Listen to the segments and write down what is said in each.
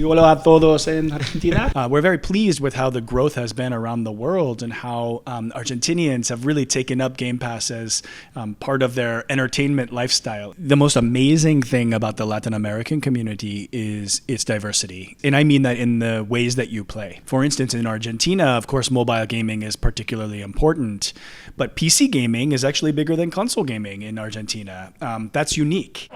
Hola a todos in Argentina. We're very pleased with how the growth has been around the world and how Argentinians have really taken up Game Pass as part of their entertainment lifestyle. The most amazing thing about the Latin American community is its diversity. And I mean that in the ways that you play. For instance, in Argentina, of course, mobile gaming is particularly important, but PC gaming is actually bigger than console gaming in Argentina. That's unique.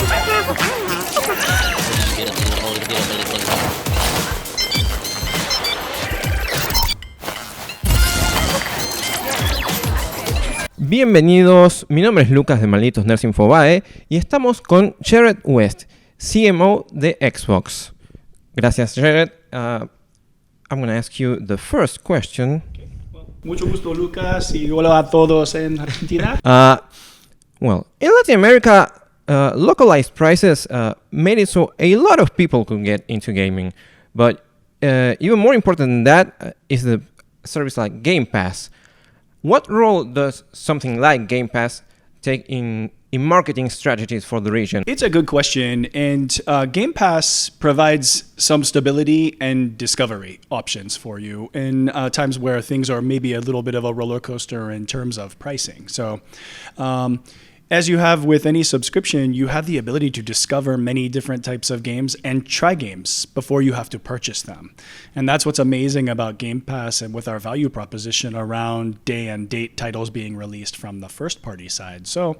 Bienvenidos, mi nombre es Lucas de Malditos Nerds-pr y estamos con Jerret West, CMO de Xbox. Gracias, Jerret. I'm going to ask you the first question. Mucho gusto, Lucas, y hola a todos en Argentina. Well, in Latin America, localized prices made it so a lot of people could get into gaming. But even more important than that is the service like Game Pass. What role does something like Game Pass take in marketing strategies for the region? It's a good question, and Game Pass provides some stability and discovery options for you in times where things are maybe a little bit of a roller coaster in terms of pricing. So, as you have with any subscription, you have the ability to discover many different types of games and try games before you have to purchase them. And that's what's amazing about Game Pass and with our value proposition around day and date titles being released from the first party side. So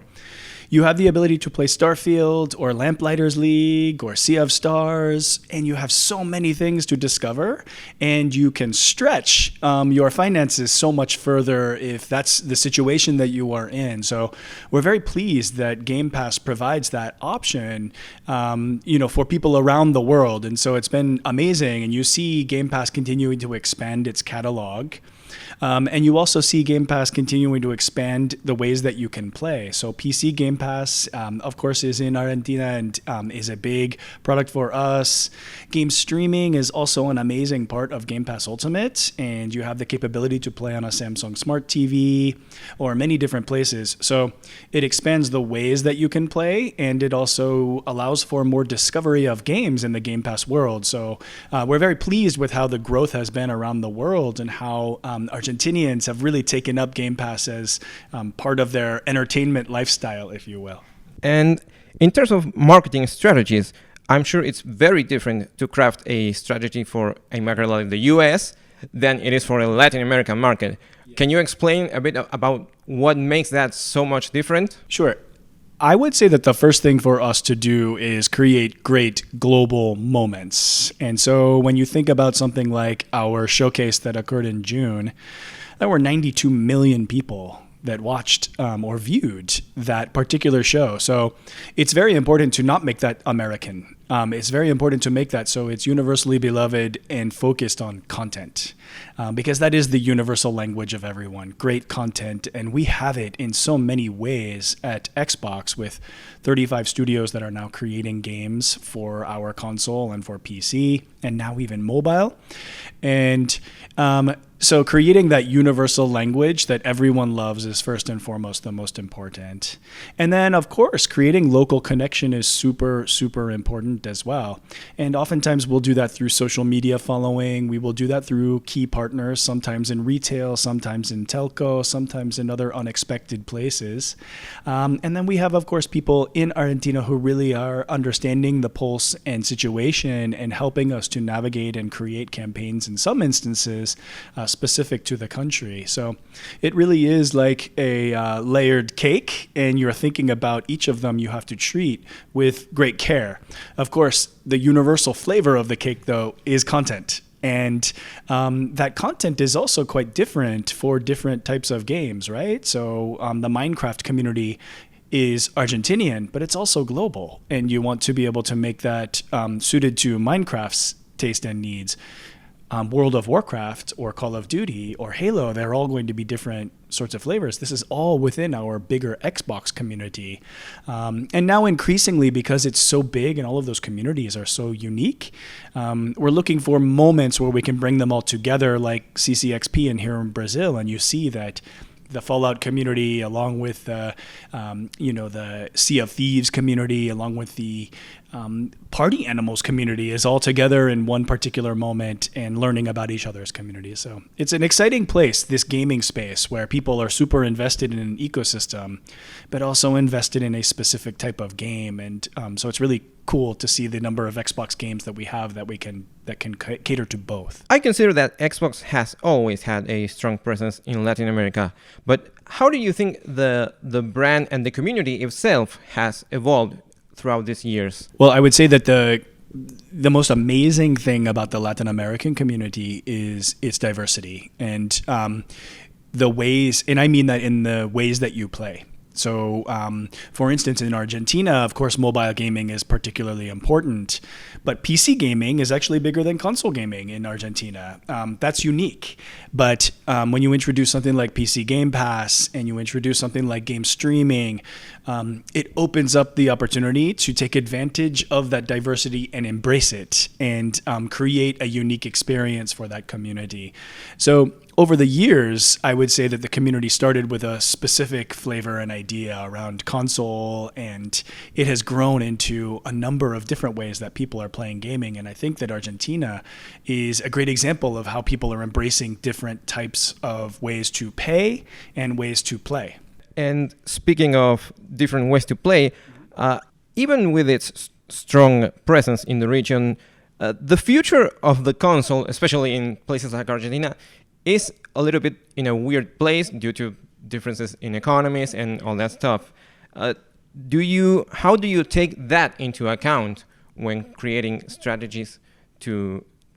you have the ability to play Starfield or Lamplighters League or Sea of Stars, and you have so many things to discover, and you can stretch your finances so much further if that's the situation that you are in. So we're very pleased that Game Pass provides that option, for people around the world. And so it's been amazing, and you see Game Pass continuing to expand its catalog. And you also see Game Pass continuing to expand the ways that you can play. So PC Game Pass, of course, is in Argentina and is a big product for us. Game streaming is also an amazing part of Game Pass Ultimate, and you have the capability to play on a Samsung Smart TV or many different places. So it expands the ways that you can play, and it also allows for more discovery of games in the Game Pass world. So we're very pleased with how the growth has been around the world and how Argentinians have really taken up Game Pass as part of their entertainment lifestyle, if you will. And in terms of marketing strategies, I'm sure it's very different to craft a strategy for a market like the US than it is for a Latin American market. Can you explain a bit about what makes that so much different? Sure. I would say that the first thing for us to do is create great global moments. And so when you think about something like our showcase that occurred in June, there were 92 million people that watched or viewed that particular show. So it's very important to not make that American. It's very important to make that so it's universally beloved and focused on content, because that is the universal language of everyone. Great content, and we have it in so many ways at Xbox with 35 studios that are now creating games for our console and for PC, and now even mobile. And so creating that universal language that everyone loves is first and foremost the most important. And then, of course, creating local connection is super, super important as well. And oftentimes we'll do that through social media following. We will do that through key partners, sometimes in retail, sometimes in telco, sometimes in other unexpected places. And then we have, of course, people in Argentina who really are understanding the pulse and situation and helping us to navigate and create campaigns in some instances specific to the country. So it really is like a layered cake, and you're thinking about each of them you have to treat with great care. Of course, the universal flavor of the cake, though, is content. And that content is also quite different for different types of games, right? So the Minecraft community is Argentinian, but it's also global. And you want to be able to make that suited to Minecraft's taste and needs. World of Warcraft or Call of Duty or Halo, they're all going to be different sorts of flavors. This is all within our bigger Xbox community. And now increasingly, because it's so big and all of those communities are so unique, we're looking for moments where we can bring them all together, like CCXP in here in Brazil. And you see that the Fallout community, along with the the Sea of Thieves community, along with the Party Animals community, is all together in one particular moment and learning about each other's communities. So it's an exciting place, this gaming space, where people are super invested in an ecosystem, but also invested in a specific type of game. And so it's really cool to see the number of Xbox games that we have that can cater to both. I consider that Xbox has always had a strong presence in Latin America, but how do you think the brand and the community itself has evolved throughout these years? Well, I would say that the most amazing thing about the Latin American community is its diversity and the ways, and I mean that in the ways that you play. So, for instance, in Argentina, of course, mobile gaming is particularly important, but PC gaming is actually bigger than console gaming in Argentina. That's unique. But when you introduce something like PC Game Pass and you introduce something like game streaming, it opens up the opportunity to take advantage of that diversity and embrace it and create a unique experience for that community. So, over the years, I would say that the community started with a specific flavor and idea around console, and it has grown into a number of different ways that people are playing gaming. And I think that Argentina is a great example of how people are embracing different types of ways to pay and ways to play. And speaking of different ways to play, even with its strong presence in the region, the future of the console, especially in places like Argentina, is a little bit in a weird place due to differences in economies and all that stuff. How do you take that into account when creating strategies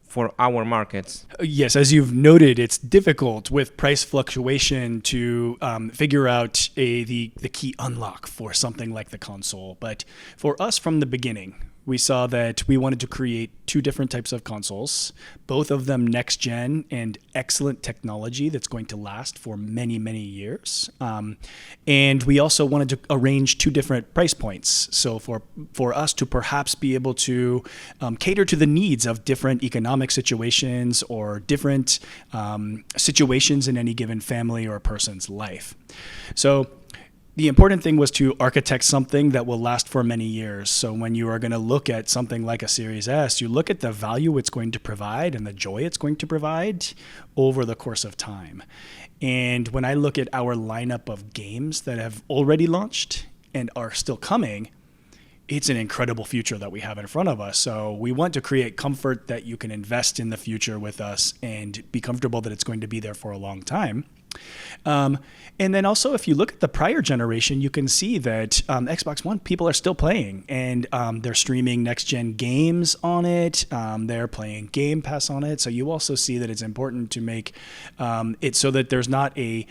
for our markets? Yes, as you've noted, it's difficult with price fluctuation to figure out the key unlock for something like the console. But for us from the beginning, we saw that we wanted to create two different types of consoles, both of them next gen and excellent technology that's going to last for many, many years. And we also wanted to arrange two different price points. So for us to perhaps be able to cater to the needs of different economic situations or different situations in any given family or person's life. So the important thing was to architect something that will last for many years. So when you are going to look at something like a Series S, you look at the value it's going to provide and the joy it's going to provide over the course of time. And when I look at our lineup of games that have already launched and are still coming, it's an incredible future that we have in front of us. So we want to create comfort that you can invest in the future with us and be comfortable that it's going to be there for a long time. And then also, if you look at the prior generation, you can see that Xbox One, people are still playing, and they're streaming next-gen games on it. They're playing Game Pass on it. So you also see that it's important to make it so that there's not a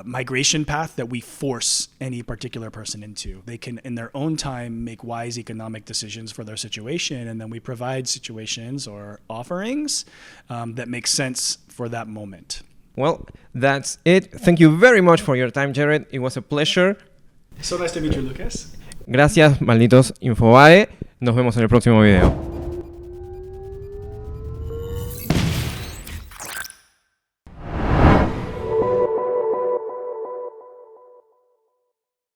migration path that we force any particular person into. They can, in their own time, make wise economic decisions for their situation, and then we provide situations or offerings that make sense for that moment. Well, that's it. Thank you very much for your time, Jerret. It was a pleasure. So nice to meet you, Lucas. Gracias, malditos Infobae. Nos vemos en el próximo video.